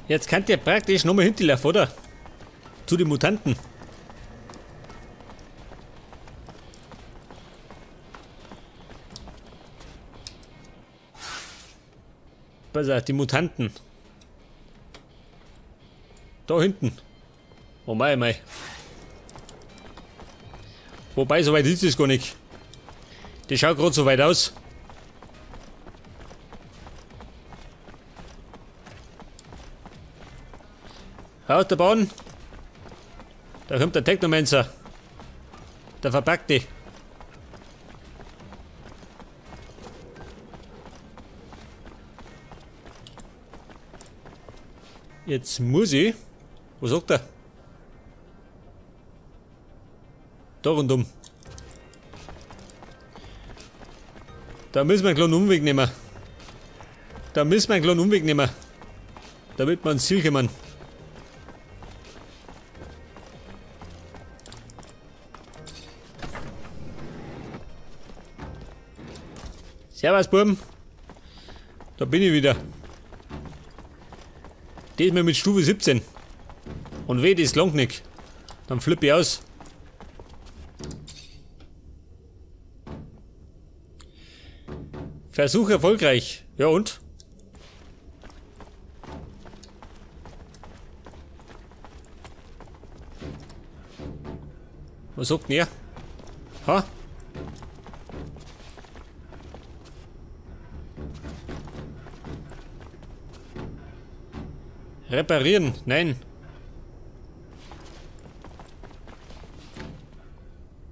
Jetzt könnt ihr praktisch nochmal hinterlaufen, oder? Zu den Mutanten. Pass auf, die Mutanten. Da hinten. Oh mein, mein. Wobei, so weit ist es gar nicht. Die schaut gerade so weit aus. Aus der Bahn. Da kommt der Technomancer. Der Verpackte. Jetzt muss ich. Was sagt er? Da rundum. Da müssen wir einen kleinen Umweg nehmen. Damit wir ans Ziel kommen. Servus, Buben. Da bin ich wieder. Diesmal mit Stufe 17. Und weh, das langt nicht. Dann flippe ich aus. Versuch erfolgreich. Ja und? Was sagt denn er? Ha? Reparieren? Nein.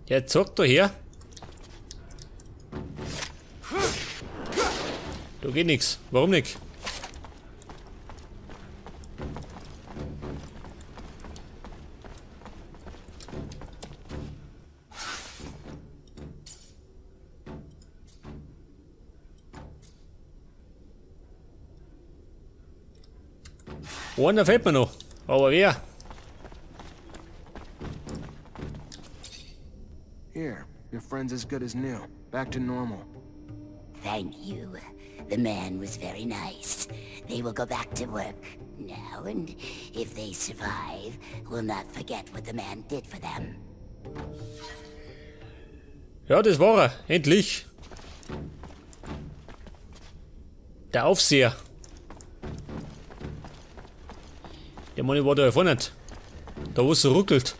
Ja, zeig doch her. Da geht nichts. Warum nicht? Einer fehlt mir noch. Aber wer? Here, your friend's as good as new. Back to normal. Thank you. The man was very nice. They will go back to work now, and if they survive, will not forget what the man did for them. Ja, das war er. Endlich. Der Aufseher. Der Mann war da ja vorne nicht. Da wo es so ruckelt.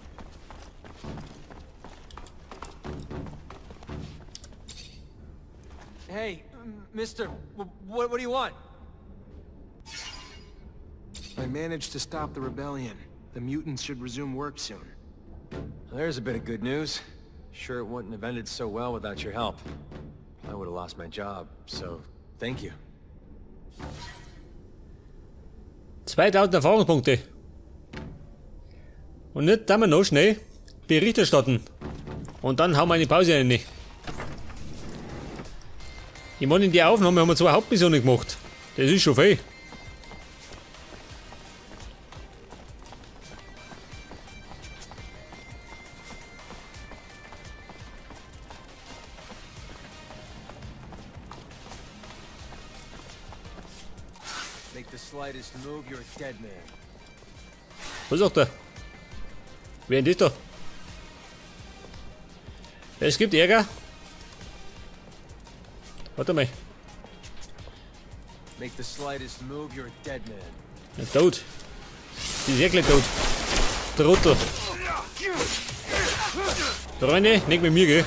Hey, mister, what do you want? I managed to stop the rebellion. The mutants should resume work soon. There's a bit of good news. Sure it wouldn't have ended so well without your help. I would have lost my job, so thank you. 2000 Erfahrungspunkte. Und nicht dann wir noch schnell Bericht erstatten. Und dann haben wir eine Pause rein. Ich meine, in der Aufnahme haben wir 2 Hauptmissionen gemacht. Das ist schon viel. Make the slightest move, you're a dead man. Was sagt er? Wer ist das da? Es gibt Ärger. Warte mal. Make the slightest move, you're a dead man. Ja, tot. Die ist wirklich tot. Trottel. Da rein, nicht mit mir, gell?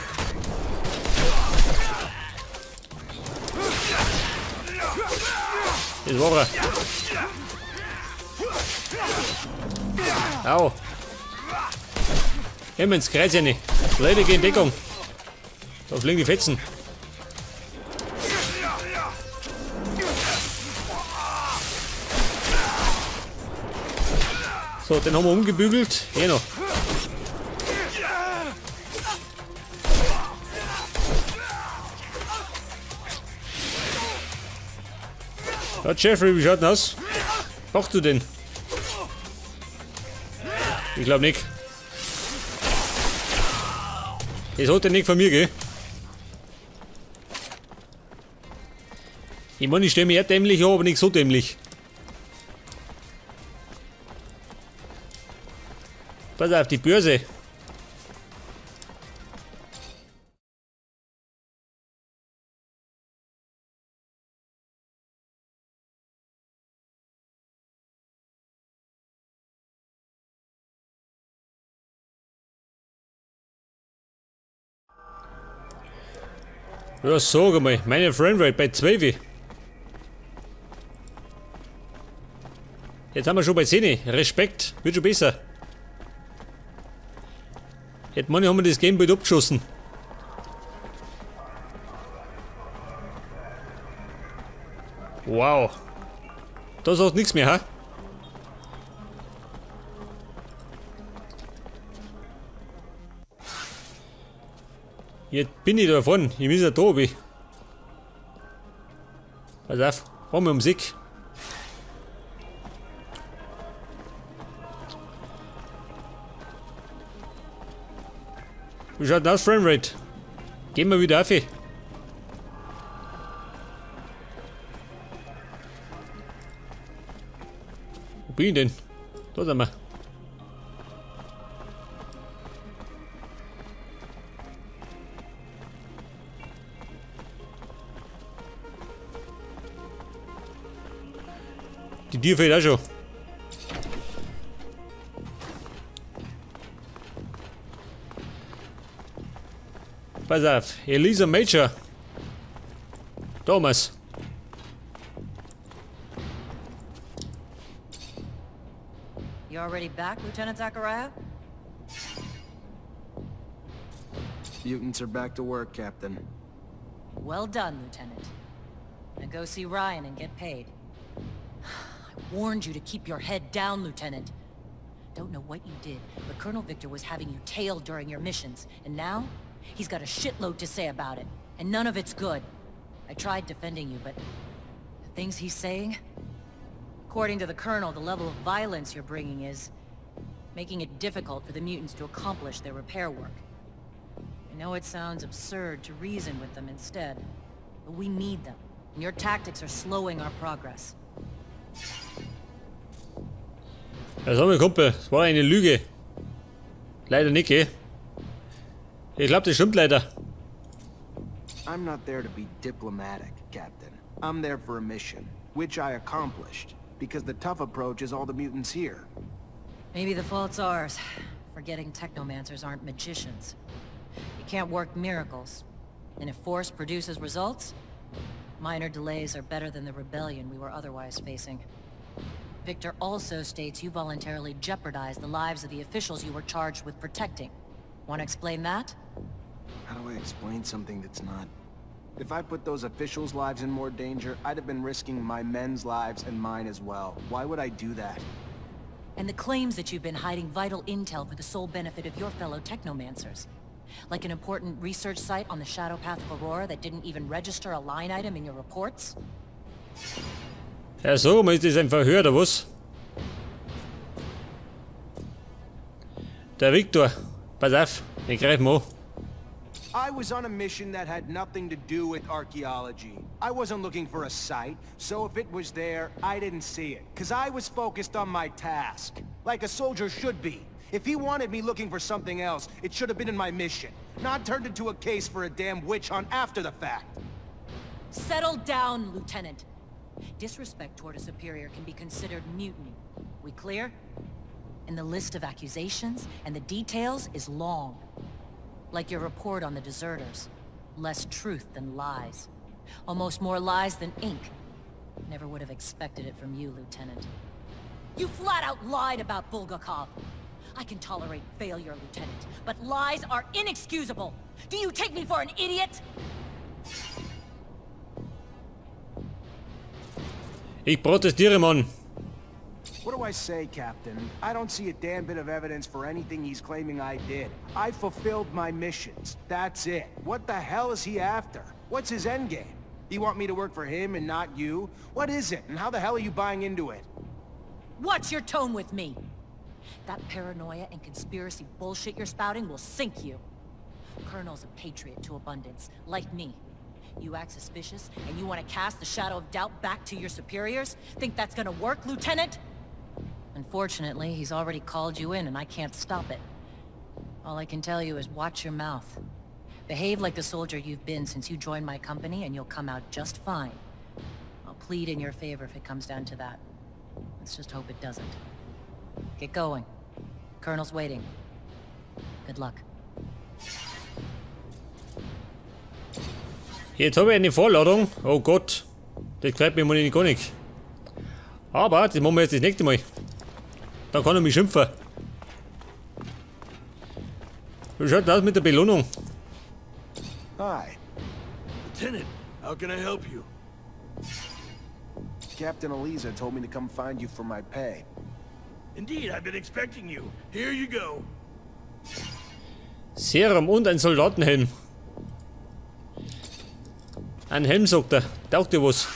Das war er. Au. Immer ins Kreuz rein. Leute, geh in Deckung. Da fliegen die Fetzen. So, den haben wir umgebügelt. Hier noch. Ja, Jeffrey, wie schaut denn aus? Machst du den? Ich glaube nicht. Das hat er nicht von mir, gell? Ich meine, ich stelle mich eher dämlich an, aber nicht so dämlich. Pass auf die Börse. Ja, sag mal, meine Framerate bei 12. Jetzt haben wir schon bei 10. Respekt, wird schon besser. Jetzt manche haben wir das Gamebild abgeschossen. Wow. Da sagt nichts mehr, ha? Jetzt bin ich davon. Ich muss ja da oben. Pass auf, haben wir Musik. Wie schaut denn aus, Framerate? Gehen wir wieder auf. Wo bin ich denn? Da sind wir. Die Tür fehlt auch schon. Pass auf, Elisa Major. Thomas. You already back, Lieutenant Zachariah? Mutants are back to work, Captain. Well done, Lieutenant. Now go see Ryan and get paid. I warned you to keep your head down, Lieutenant. Don't know what you did, but Colonel Victor was having you tailed during your missions, and now he's got a shitload to say about it, and none of it's good. I tried defending you, but the things he's saying? According to the Colonel, the level of violence you're bringing is making it difficult for the mutants to accomplish their repair work. I know it sounds absurd to reason with them instead, but we need them, and your tactics are slowing our progress. Also, mein Kumpel, es war eine Lüge. Leider nicht, eh? Ich glaube, das stimmt leider. I'm not there to be diplomatic, Captain. I'm there for a mission, which I accomplished, because the tough approach is all the mutants here. Maybe the fault's ours. Forgetting Technomancers aren't magicians. You can't work miracles. And if force produces results, minor delays are better than the rebellion we were otherwise facing. Victor also states you voluntarily jeopardized the lives of the officials you were charged with protecting. Want to explain that? How do I explain something that's not? If I put those officials' lives in more danger, I'd have been risking my men's lives and mine as well. Why would I do that? And the claims that you've been hiding vital intel for the sole benefit of your fellow Technomancers. Like an important research site on the shadow path of Aurora that didn't even register a line item in your reports? Ja, so, man ist das ein Verhör, oder was? Der Victor, pass auf, den greifen wir an. I was on a mission that had nothing to do with archaeology. I wasn't looking for a site, so if it was there, I didn't see it. Cause I was focused on my task. Like a soldier should be. If he wanted me looking for something else, it should have been in my mission. Not turned into a case for a damn witch hunt after the fact. Settle down, Lieutenant. Disrespect toward a superior can be considered mutiny. We clear? And the list of accusations and the details is long. Like your report on the deserters. Less truth than lies. Almost more lies than ink. Never would have expected it from you, Lieutenant. You flat out lied about Bulgakov. I can tolerate failure, Lieutenant, but lies are inexcusable. Do you take me for an idiot? Ich protestiere, Mann. What do I say, Captain? I don't see a damn bit of evidence for anything he's claiming I did. I fulfilled my missions. That's it. What the hell is he after? What's his endgame? You want me to work for him and not you? What is it, and how the hell are you buying into it? Watch your tone with me. That paranoia and conspiracy bullshit you're spouting will sink you. Colonel's a patriot to abundance, like me. You act suspicious, and you want to cast the shadow of doubt back to your superiors? Think that's gonna work, Lieutenant? Unfortunately, he's already called you in and I can't stop it. All I can tell you is watch your mouth. Behave like the soldier you've been since you joined my company and you'll come out just fine. I'll plead in your favor if it comes down to that. Let's just hope it doesn't. Get going. Colonel's waiting. Good luck. Jetzt habe ich eine Vorladung. Oh Gott. Das gefällt mir mal gar nicht. Aber das machen wir jetzt das nächste Mal. Da kann er mich schimpfen. Wie schaut das aus mit der Belohnung? Hi. Lieutenant, how can I help you? Captain Eliza told me to come find you for my pay. Indeed, I've been expecting you. Here you go. Serum und ein Soldatenhelm. Ein Helm, sagt er. Taugt dir was?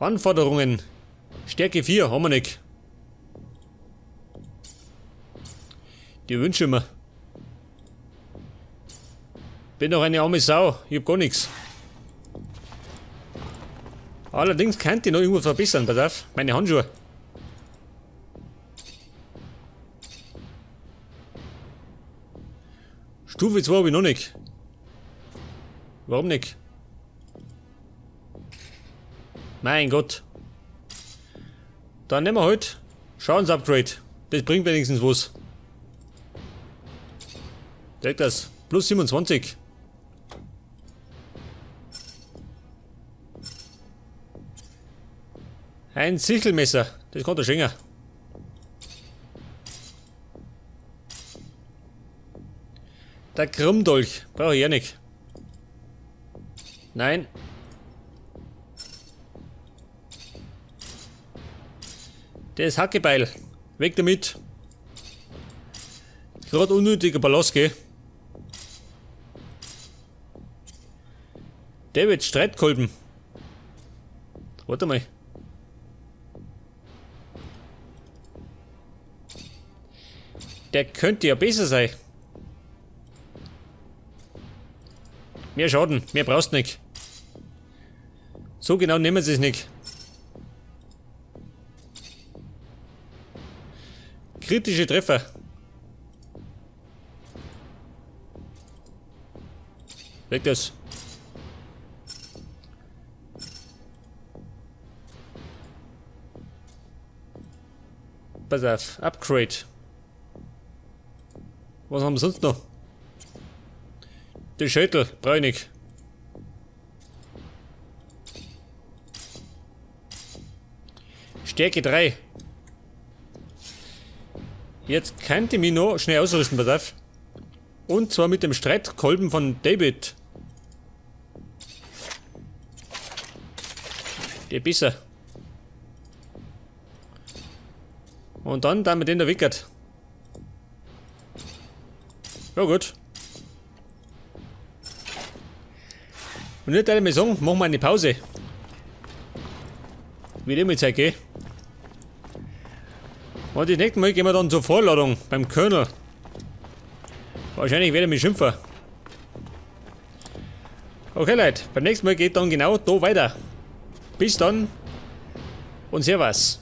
Anforderungen. Stärke 4 haben wir nicht. Die wünsche ich mir. Bin doch eine arme Sau. Ich hab gar nichts. Allerdings könnte ich noch irgendwas verbessern. Pass auf. Meine Handschuhe. Stufe 2 habe ich noch nicht. Warum nicht? Mein Gott. Dann nehmen wir halt Schadensupgrade. Das bringt wenigstens was. Direkt das. Plus 27. Ein Sichelmesser. Das kann der schenken. Der Krummdolch. Brauche ich ja nicht. Nein. Das Hackebeil. Weg damit. Gerade unnötiger Ballast, gell? David, Streitkolben. Warte mal. Der könnte ja besser sein. Mehr Schaden, mehr brauchst du nicht. So genau nehmen sie es nicht. Kritische Treffer. Weg das. Pass auf, Upgrade. Was haben wir sonst noch? Der Schädel, brauche ich nicht. Stärke 3. Jetzt könnte ich mich noch schnell ausrüsten, pass auf. Und zwar mit dem Streitkolben von David. Der besser. Und dann damit den da wickert. Ja gut. Und nicht alle mal sagen, machen wir eine Pause. Wie dem jetzt halt geht. Und das nächste Mal gehen wir dann zur Vorladung beim Colonel. Wahrscheinlich werde ich mich schimpfen. Okay Leute, beim nächsten Mal geht dann genau da weiter. Bis dann und Servus.